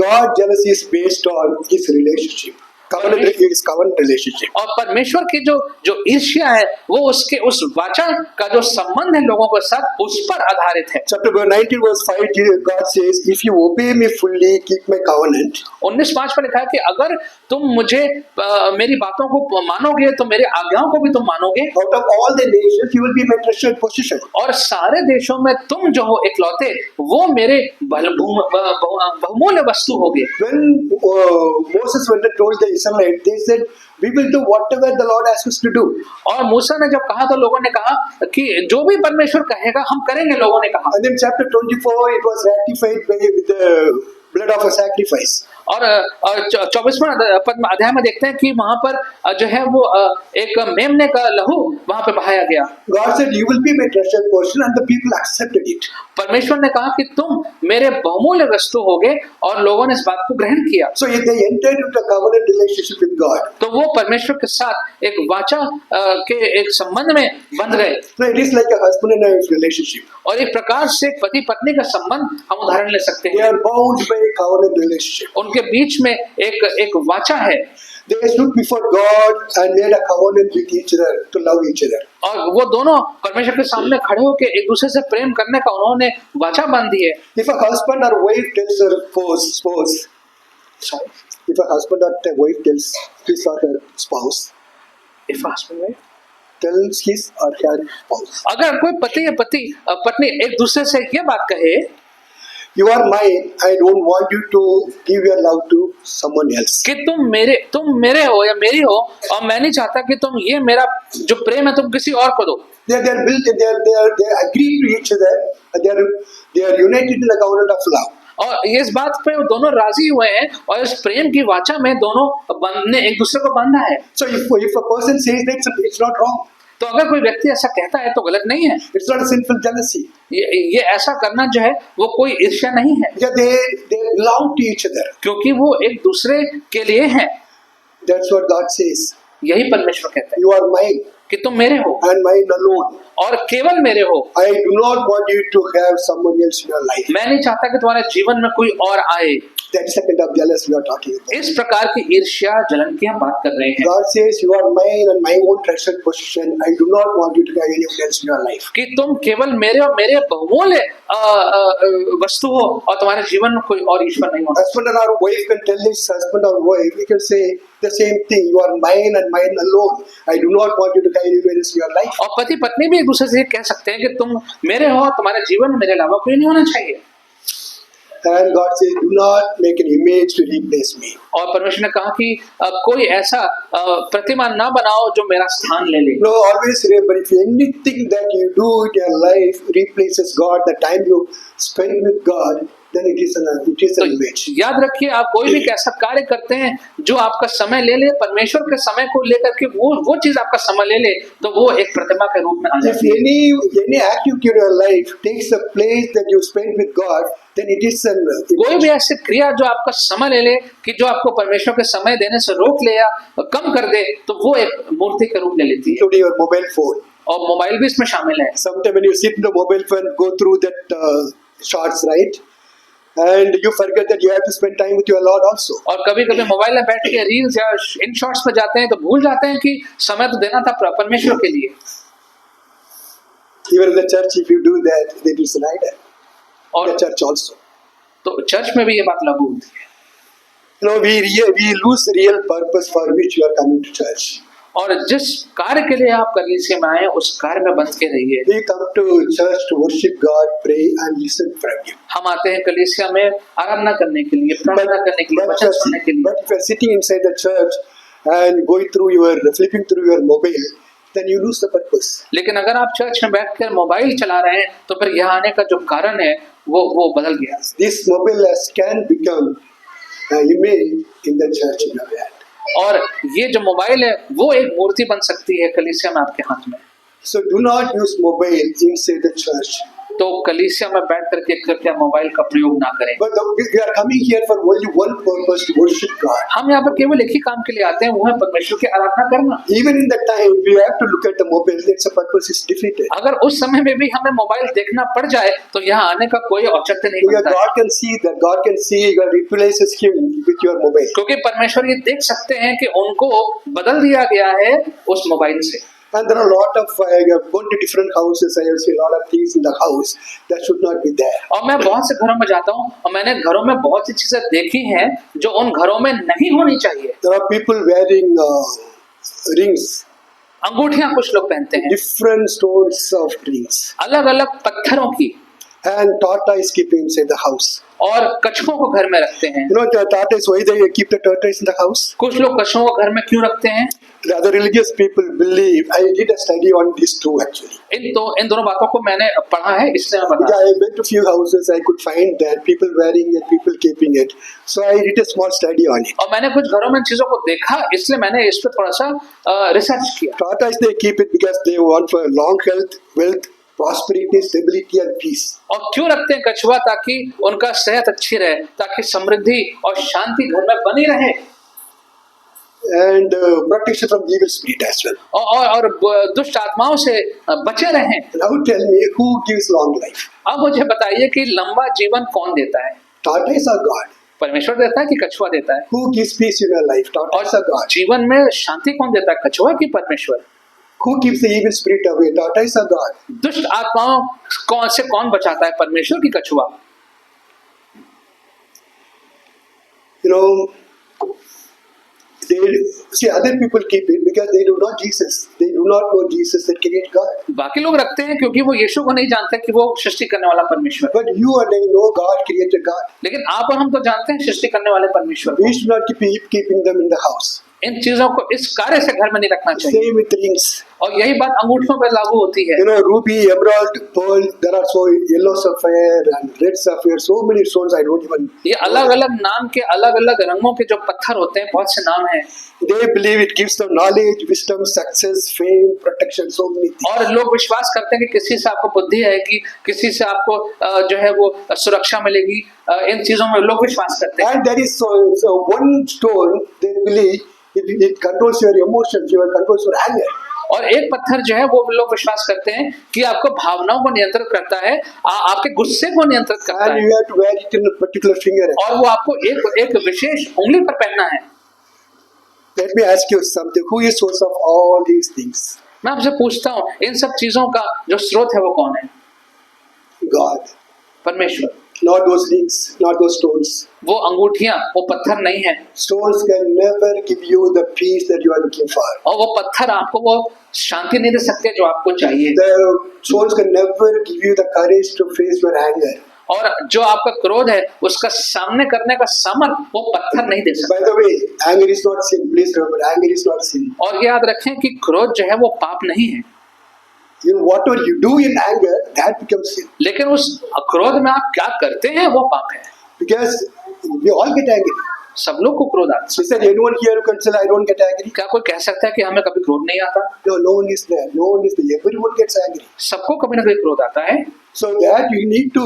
God jealousy is based on his relationship. Covenant relationship. और परमेश्वर की जो ईर्ष्या है वो उसके उस वाचा का जो संबंध है लोगों के साथ उस पर आधारित है। Chapter 19 verse 5 God says, if you obey me fully, keep my covenant. 19:5 में लिखा है कि अगर तुम मुझे मेरी बातों को मानोगे तो मेरे आज्ञाओं को भी तुम मानोगे। Out of all the nations, you will be my treasured possession. और सारे देशों में तुम जो हो इकलौते वो मेरे बहुमूल्य वस्तु होगे। When Moses went and told the Israelites, they said, we will do whatever the Lord asks us to do. और मूसा ने जब कहा तो लोगों ने कहा कि जो भी परमेश्वर कहेगा हम करेंगे। लोगों ने कहा। And in chapter 24, it was ratified with the blood of a sacrifice. और 24वें अध्याय में देखते हैं कि वहां पर जो है वो एक मेमने का लहू वहां पे बहाया गया। God said, you will be my treasured portion, and the people accepted it. परमेश्वर ने कहा कि तुम मेरे बहुमूल्य वस्तु होगे और लोगों ने इस बात को ग्रहण किया। So they entered into a covenant relationship with God. तो वो परमेश्वर के साथ एक वाचा के एक संबंध में बंध गए। So it is like a husband and wife relationship. और एक प्रकार से पति पत्नी का संबंध हम उदाहरण ले सकते They हैं। are bound by a covenant relationship. उनके बीच में एक वाचा है। They stood before God and made a covenant with each other to love each other. और वो दोनों परमेश्वर के सामने खड़े होकर एक दूसरे से प्रेम करने का उन्होंने वाचा बांधी है। If a husband or wife tells her spouse, if a husband or a wife tells his or her spouse, If a husband tells his or her spouse, अगर कोई पति या पत्नी एक दूसरे से ये बात कहे, you are mine, I don't want you to give your love to someone else. कि तुम मेरे हो या मेरी हो, और मैं नहीं चाहता कि तुम ये मेरा जो प्रेम है तुम किसी और को दो। They agree to each other, they are united in the covenant of love. और इस बात पे वो दोनों राजी हुए हैं, और इस प्रेम की वाचा में दोनों ने एक दूसरे को बांधा है। So if a person says that, it's not wrong. तो अगर कोई व्यक्ति ऐसा कहता है तो गलत नहीं है। It's not a sinful jealousy. ये ऐसा करना जो है वो कोई ईर्ष्या नहीं है, Because they belong to each other. क्योंकि वो एक दूसरे के लिए हैं। That's what God says. यही परमेश्वर कहते हैं You are mine कि तुम मेरे हो and mine alone. और केवल मेरे हो। I do not want you to have someone else in your life. मैं नहीं चाहता कि तुम्हारे जीवन में कोई और आए। That's the kind of jealousy we are talking about. इस प्रकार की ईर्ष्या जलन की हम बात कर रहे हैं God says, you are mine and my own treasured possession. I do not want you to have anyone else in your life. कि तुम केवल मेरे और मेरे बहुमूल्य वस्तु हो, और तुम्हारे जीवन में कोई और ईश्वर नहीं होना। Husband or wife can tell his husband or wife, he can say the same thing. You are mine and mine alone. I do not want you to have anyone else in your life. और पति पत्नी भी एक दूसरे से कह सकते हैं कि तुम मेरे हो, तुम्हारे जीवन में मेरे अलावा कोई नहीं होना चाहिए। And God says, do not make an image to replace me. और परमेश्वर ने कहा कि कोई ऐसा प्रतिमा ना बनाओ जो मेरा स्थान ले ले। No, always remember, if anything that you do in your life replaces God, the time you spend with God, then it is an image. तो याद रखिए, आप कोई भी ऐसा कार्य करते हैं जो आपका समय ले ले, परमेश्वर के समय को लेकर के वो चीज आपका समय ले ले, तो वो एक प्रतिमा के रूप में आ If जाती है। any activity in your life takes the place that you spend with God, then it is an कोई भी ऐसी क्रिया जो आपका समय ले ले, कि जो आपको परमेश्वर के समय देने से रोक ले या कम कर दे, तो वो एक मूर्ति के रूप ले लेती है। including your mobile phone. और मोबाइल भी इसमें शामिल है। Sometimes when you sit in the mobile phone, go through that shorts, right? And you forget that you have to spend time with your Lord also. और कभी कभी mobile में बैठ के रील्स या इन शॉर्ट्स पे जाते हैं तो भूल जाते हैं कि समय तो देना था परमेश्वर के लिए। Even in the church, if you do that, then it's an idol. और The church also. तो चर्च में भी ये बात लागू होती है। You know, we lose the real purpose for which you are coming to church. और जिस कार्य के लिए आप कलीसिया में आए उस कार्य में बंध के रहिए। We come to church to worship God, pray and listen from Him. हम आते हैं कलीसिया में आराधना करने के लिए, प्रार्थना करने के लिए, वचन सुनने के लिए। But if you are sitting inside the church and flipping through your mobile, then you lose the purpose. लेकिन अगर आप चर्च में बैठकर मोबाइल चला रहे हैं तो फिर यहाँ आने का जो कारण है वो बदल गया। This mobile can become an image in the church in your hand. और ये जो मोबाइल है वो एक मूर्ति बन सकती है कलीसिया में आपके हाथ में। So do not use mobile inside the church. तो कलीसिया में बैठ करके कृपया मोबाइल का प्रयोग ना करें। But we are coming here for only one purpose, to worship God. हम यहाँ पर केवल एक ही काम के लिए आते हैं, वो है परमेश्वर की आराधना करना। Even in that time, we have to look at the mobile. That's the purpose is defeated. अगर उस समय में भी हमें मोबाइल देखना पड़ जाए तो यहाँ आने का कोई औचित्य नहीं Because बनता है। God can see God replaces him with your mobile. क्योंकि परमेश्वर ये देख सकते हैं कि उनको बदल दिया गया है उस मोबाइल से। And there are a lot of gone to different houses. I have seen a lot of things in the house that should not be there. और मैं बहुत से घरों में जाता हूँ और मैंने घरों में बहुत सी चीजें देखी हैं जो उन घरों में नहीं होनी चाहिए। There are people wearing rings, अंगूठियां कुछ लोग पहनते हैं, different stones of rings, अलग अलग पत्थरों की, and tortoise keep inside the house. और कछुओं को घर में रखते हैं। You know the tortoise, why they keep the tortoise in the house? कुछ लोग कछुओं को घर में क्यों रखते हैं? The other religious people believe. I did a study on these two actually. इन दोनों बातों को मैंने पढ़ा है, इसलिए मैं बता I went to few houses. I could find that people wearing it, people keeping it. So I did a small study on it. और मैंने कुछ घरों में इन चीजों को देखा, इसलिए मैंने इस पर थोड़ा सा रिसर्च किया। Tortoise they keep it because they want for long health, wealth, prosperity, stability and peace. और क्यों रखते हैं कछुआ? ताकि उनका सेहत अच्छी रहे, ताकि समृद्धि और शांति घर में बनी रहे, And protection from evil spirit as well. और दुष्ट आत्माओं से बचे रहें। Now tell me, who gives long life? अब मुझे बताइए कि लंबा जीवन कौन देता है? Tortoise or God? परमेश्वर देता है कि कछुआ देता है? Who gives peace in your life? Tortoise or God? जीवन में शांति कौन देता है, कछुआ कि परमेश्वर? Who keeps the evil spirit away? Tortoise or God? दुष्ट आत्माओं से कौन बचाता है, परमेश्वर की कछुआ? You know, They see other people keep it because they do not Jesus. They do not know Jesus that created God. बाकी लोग रखते हैं क्योंकि वो यीशु को नहीं जानते कि वो सृष्टि करने वाला परमेश्वर है। But you and I know God created God. लेकिन आप और हम तो जानते हैं सृष्टि करने वाले परमेश्वर को। We should not keep keeping them in the house. इन चीजों को इस कार्य से घर में नहीं रखना चाहिए। Same with rings. और यही बात अंगूठों पर लागू होती है। You know, ruby, emerald, pearl. There are so yellow sapphire and red sapphire. So many stones I don't even. ये अलग अलग नाम के अलग अलग रंगों के जो पत्थर होते हैं, बहुत से नाम हैं। They believe it gives them knowledge, wisdom, success, fame, protection, so many things. और लोग विश्वास करते हैं कि किसी से आपको बुद्धि आएगी, किसी से आपको जो है वो सुरक्षा मिलेगी। इन चीजों में लोग विश्वास करते हैं। And there is so one stone they believe it controls your emotions, it controls your anger. और एक पत्थर जो है वो लोग विश्वास करते हैं कि आपको भावनाओं को नियंत्रित करता है, आपके गुस्से को नियंत्रित करता And है, you have to wear it in a particular finger. और वो आपको एक विशेष उंगली पर पहनना है। Let me ask you something. Who is source of all these things? मैं आपसे पूछता हूँ, इन सब चीजों का जो स्रोत है वो कौन है? God. परमेश्वर। Not those rings, not those stones. वो अंगूठियां, वो पत्थर नहीं है, Stones can never give you the peace that you are looking for. और वो पत्थर आपको वो शांति नहीं दे सकते जो आपको चाहिए। The stones can never give you the courage to face your anger. और जो आपका क्रोध है उसका सामने करने का सामर्थ वो पत्थर नहीं दे सकता। By the way, anger is not sin. Please remember, anger is not sin. और ये याद रखें कि क्रोध जो है वो पाप नहीं है, You know, whatever you do in anger, that becomes sin. लेकिन उस क्रोध में आप क्या करते हैं वो पाप है। Because we all get angry. सब लोग को क्रोध आता Is there anyone here who can say, I don't get angry? है। क्या कोई कह सकता है कि हमें कभी क्रोध नहीं आता? No, no one is there. No one is there. Everyone gets angry. सबको कभी ना कभी क्रोध आता है। So that you need to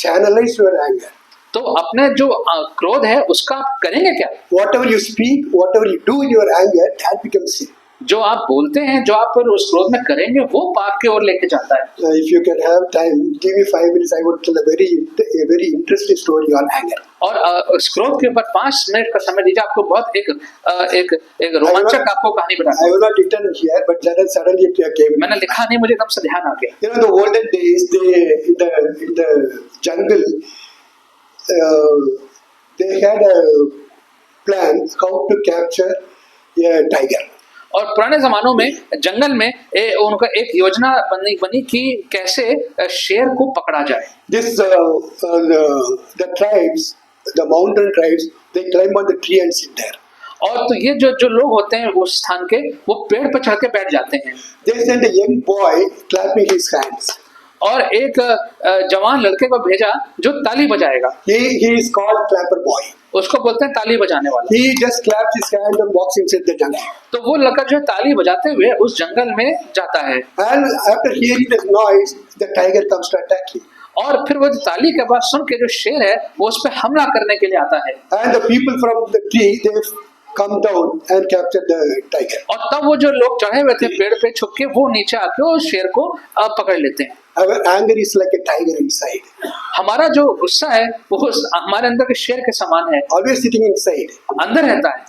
channelize your anger. तो अपने जो क्रोध है उसका आप करेंगे क्या? Whatever you speak, whatever you do in your anger, that becomes sin. जो आप बोलते हैं, जो आप फिर उस क्रोध में करेंगे वो पाप की ओर लेके जाता है। If you can have time, give me 5 minutes. I would tell a very interesting story on anger. और उस क्रोध के ऊपर 5 मिनट का समय दीजिए, आपको बहुत एक रोमांचक आपको कहानी बताता I was not written here, but then suddenly it came. हूं। मैंने लिखा नहीं, मुझे एकदम से ध्यान आ गया। You know, the olden days, in the jungle, they had a plan how to capture a tiger. और पुराने जमानों में जंगल में उनका एक योजना बनी कि कैसे शेर को पकड़ा जाए। This the tribes, the mountain tribes, they climb on the tree and sit there. और तो ये जो लोग होते हैं उस स्थान के, वो पेड़ पर चढ़ के बैठ जाते हैं। They sent a young boy clapping his hands. और एक जवान लड़के को भेजा जो ताली बजाएगा। He is called clapper boy. उसको बोलते हैं ताली बजाने वाला। He just claps his hand and walks inside the jungle. तो वो लड़का जो है ताली बजाते हुए उस जंगल में जाता है। And after hearing the noise, the tiger comes to attack him. और फिर वो ताली के बाद सुन के जो शेर है वो उस पर हमला करने के लिए आता है। And the people from the tree, they come down and capture the tiger. और तब वो जो लोग चढ़े हुए थे पेड़ पे छुप के, वो नीचे आके उस शेर को पकड़ लेते हैं। Our anger is like a tiger inside, हमारा जो गुस्सा है वो हमारे अंदर के शेर के समान है, always sitting inside. अंदर रहता है।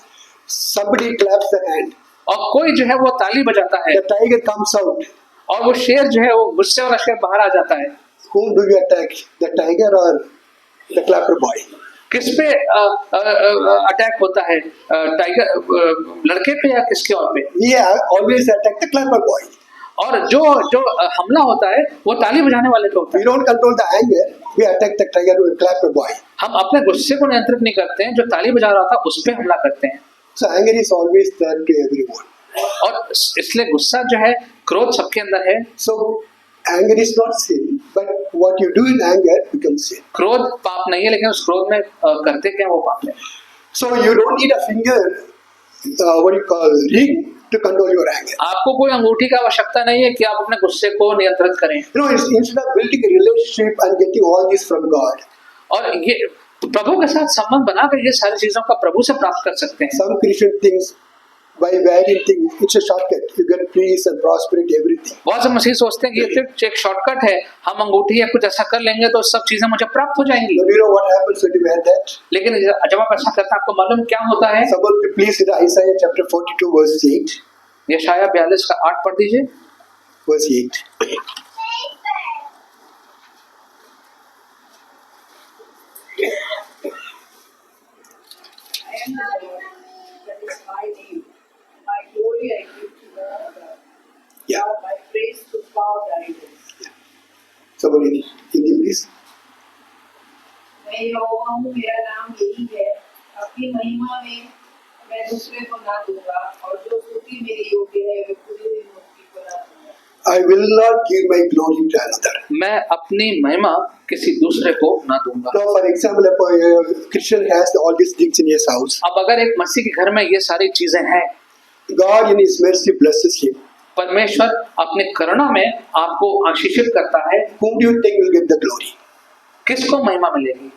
Somebody claps the hand, और कोई जो है वो ताली बजाता है the tiger comes out. और वो शेर जो है वो गुस्से वाला शेर बाहर आ जाता है। Whom do you attack, the tiger or the clapper boy? किस पे अटैक होता है, टाइगर लड़के पे या किसके और पे? We always attack the clapper boy. और जो हमला होता है वो ताली बजाने वाले पे होता We है। don't control the anger, we attack the tiger or clapper boy. हम अपने गुस्से को नियंत्रित नहीं करते हैं, जो ताली बजा रहा था उस पे हमला करते हैं। So anger is always there to everyone. और इसलिए गुस्सा जो है, क्रोध सबके अंदर है। So anger is not sin, but what you do in anger becomes sin. क्रोध पाप नहीं है, लेकिन उस क्रोध में करते क्या वो पाप है। So you don't need a finger, what you call ring, to control your anger. आपको कोई अंगूठी की आवश्यकता नहीं है कि आप अपने गुस्से को नियंत्रित करें। You know, instead of building a relationship and getting all this from God, और ये प्रभु के साथ संबंध बनाकर ये सारी चीजों का प्रभु से प्राप्त कर सकते हैं। some Christian things, by varying things, it's a shortcut. You get peace and prosperity, everything. बहुत से मसीह सोचते हैं कि ये तो एक शॉर्टकट है, हम अंगूठी या कुछ ऐसा कर लेंगे तो सब चीजें मुझे प्राप्त हो जाएंगी। But you know what happens when you wear that? लेकिन जब आप ऐसा करते हैं, आपको मालूम क्या होता है? Someone please read Isaiah chapter 42 verse 8. यशायाह 42 का 8 पढ़ दीजिए। Verse 8. I am the Lord, that is high above the idols. Somebody, Hindi, please. मैं यहोवा हूँ, मेरा नाम यही है, अपनी महिमा में मैं दूसरे को ना दूंगा, और जो स्तुति मेरे योग्य है वे पूरे दिन मुक्ति को ना दूंगा. I will not give my glory to another. मैं अपनी महिमा किसी दूसरे को ना दूंगा. Now, for example, a Christian has all these things in his house. अब अगर एक मसीह के घर में ये सारी चीजें हैं, God in His mercy blesses him. परमेश्वर अपने करुणा में आपको आशीषित करता है. Whom do you think will get the glory? किसको महिमा मिलेगी?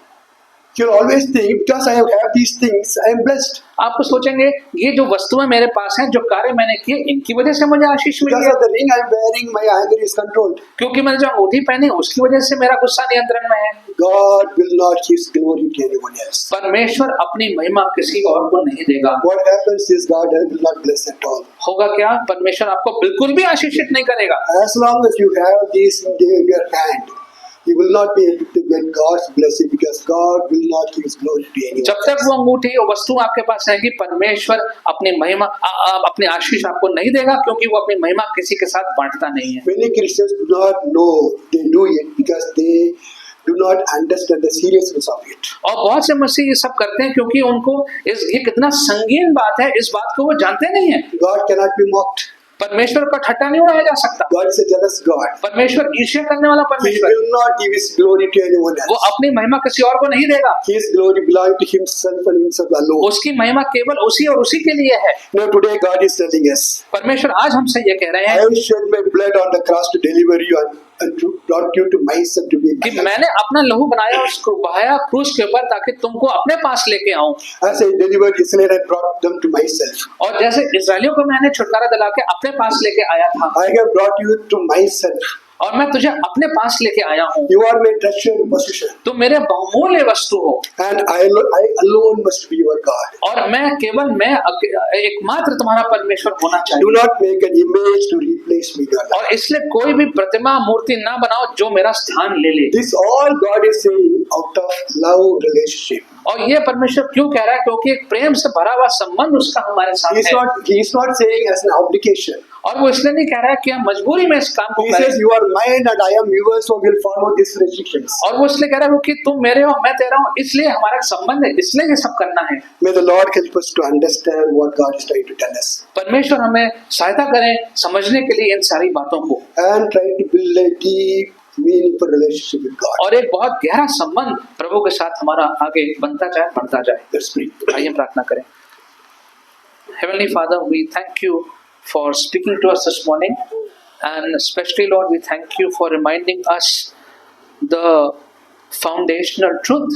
You'll always think, because I have these things, I am blessed. आपको सोचेंगे ये जो वस्तुएं मेरे पास हैं, जो कार्य मैंने किए, इनकी वजह से मुझे आशीष मिल Because गया. of the ring I am wearing, my anger is controlled. क्योंकि मैंने जो अंगूठी पहनी उसकी वजह से मेरा गुस्सा नियंत्रण में है. God will not give glory to anyone else. परमेश्वर अपनी महिमा किसी और को नहीं देगा. What happens is God will not bless at all. होगा क्या? परमेश्वर आपको बिल्कुल भी आशीषित नहीं करेगा. As long as you have these in your hand, you will not be able to get God's blessing, because God will not give His glory to anyone जब तक else. वो अंगूठी और वस्तु आपके पास रहेगी, परमेश्वर अपनी महिमा अपनी आशीष आपको नहीं देगा, क्योंकि वो अपनी महिमा किसी के साथ बांटता नहीं है. Many Christians do not know they do it because they do not understand the seriousness of it. और बहुत से मसीह ये सब करते हैं क्योंकि उनको ये कितना संगीन बात है, इस बात को वो जानते नहीं है. God cannot be mocked. परमेश्वर का ठट्टा नहीं उड़ाया जा सकता. God is a jealous God. परमेश्वर ईर्ष्या करने वाला He परमेश्वर, will not give His glory to anyone वो else. अपनी महिमा किसी और को नहीं देगा. His glory belongs to Himself and Himself alone. उसकी महिमा केवल उसी और उसी के लिए है. Now today God is telling us, परमेश्वर आज हमसे ये कह रहे I हैं have shed my blood on the cross to deliver you and to brought you to myself to be कि my life. मैंने अपना लहू बनाया, उसको बहाया क्रूस के ऊपर, ताकि तुमको अपने पास लेके आऊं. As I delivered Israel, I brought them to myself. और जैसे इस्राएलियों को मैंने छुटकारा दिला के अपने पास लेके आया था, I have brought you to myself. और मैं तुझे अपने पास लेके आया हूँ. You are my treasured possession, तुम मेरे बहुमूल्य वस्तु हो, and I alone must be your God. और मैं एकमात्र तुम्हारा परमेश्वर होना Do चाहिए. not make an image to replace me, God. और इसलिए कोई भी प्रतिमा मूर्ति ना बनाओ जो मेरा स्थान ले ले. This all God is saying out of love relationship. और ये परमेश्वर क्यों कह रहा है? क्योंकि एक प्रेम से भरा हुआ संबंध उसका हमारे साथ है. He is not saying as an obligation. और वो इसलिए नहीं कह रहा है कि हम मजबूरी में इस काम को He करें. says you are mine and I am yours, so we'll follow these restrictions. और वो इसलिए कह रहा है कि तुम मेरे हो मैं तेरा हूँ, इसलिए हमारा एक संबंध है, इसलिए ये सब करना है. May the Lord help us to understand what God is trying to tell us परमेश्वर हमें सहायता करें समझने के लिए इन सारी बातों को, and try to build a deep, meaningful relationship with God. और एक बहुत गहरा संबंध प्रभु के साथ हमारा आगे बनता जाए, बढ़ता जाए. Let's pray. आइए प्रार्थना करें. Heavenly Father, we thank you for speaking to us this morning, and especially Lord, we thank you for reminding us the foundational truth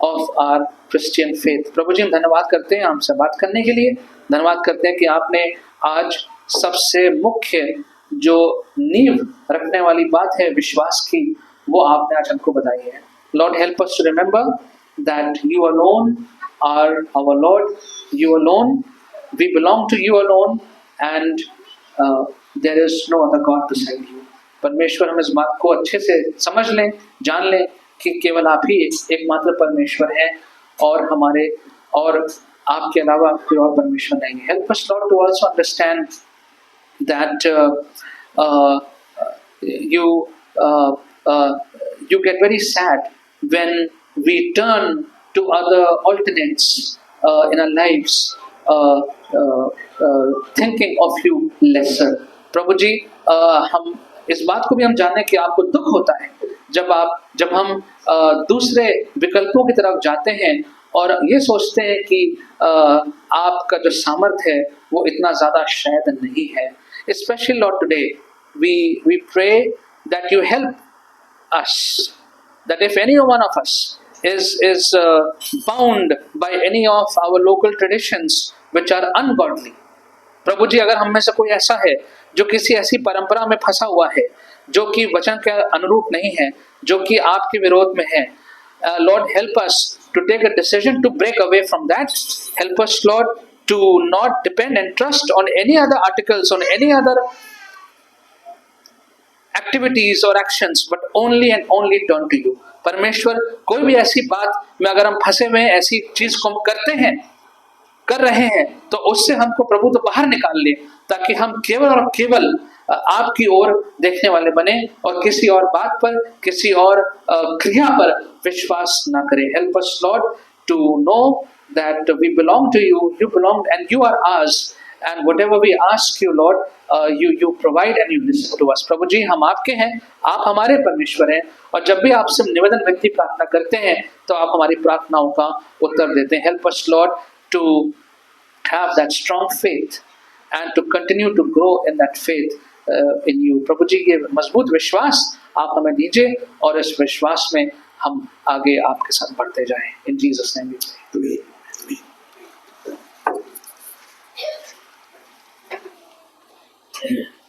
of our Christian faith. प्रभु जी हम धन्यवाद करते हैं हमसे बात करने के लिए. धन्यवाद करते हैं कि आपने आज सबसे मुख्य जो नींव रखने वाली बात है विश्वास की, वो आपने आज हमको बताई है. Lord, help us to remember that you alone are our Lord. You alone, we belong to you alone, and there is no other God beside you. परमेश्वर हम इस बात को अच्छे से समझ लें, जान लें कि केवल आप ही एकमात्र परमेश्वर हैं, और हमारे और आपके अलावा कोई और परमेश्वर नहीं है. Help us Lord to also understand that you get very sad when we turn to other alternates in our lives, thinking of you lesser. प्रभु जी हम इस बात को भी हम जाने कि आपको दुख होता है जब हम दूसरे विकल्पों की तरफ जाते हैं और ये सोचते हैं कि आपका जो सामर्थ्य है वो इतना ज़्यादा शायद नहीं है. Especially Lord, today we pray that you help us, that if any one of us is bound by any of our local traditions which are ungodly, प्रभु जी अगर हम में से कोई ऐसा है जो किसी ऐसी परंपरा में फंसा हुआ है जो कि वचन के अनुरूप नहीं है, जो कि आपके विरोध में है, Lord, help us to take a decision to break away from that. Help us Lord to not depend and trust on any other articles, on any other activities or actions, but only and only turn to you. परमेश्वर कोई भी ऐसी बात में अगर हम फंसे हुए हैं, ऐसी चीज को हम कर रहे हैं, तो उससे हमको प्रभु तो बाहर निकाल ले, ताकि हम केवल और केवल आपकी ओर देखने वाले बने और किसी और बात पर, किसी और क्रिया पर विश्वास ना करें। Help us Lord to know that we belong to you, you belong and you are ours, and whatever we ask you Lord, you provide and you listen to us। प्रभु जी हम आपके हैं, आप हमारे परमेश्वर हैं, और जब भी आपसे निवेदन व्यक्ति प्रार्थना करते हैं तो आप हमारी प्रार्थनाओं का उत्तर देते हैं। Help us Lord to have that strong faith and to continue to grow in that faith in you। प्रभु जी ये मजबूत विश्वास आप हमें दीजिए और इस विश्वास में हम आगे आपके साथ बढ़ते जाएं। In Jesus name we pray। Amen.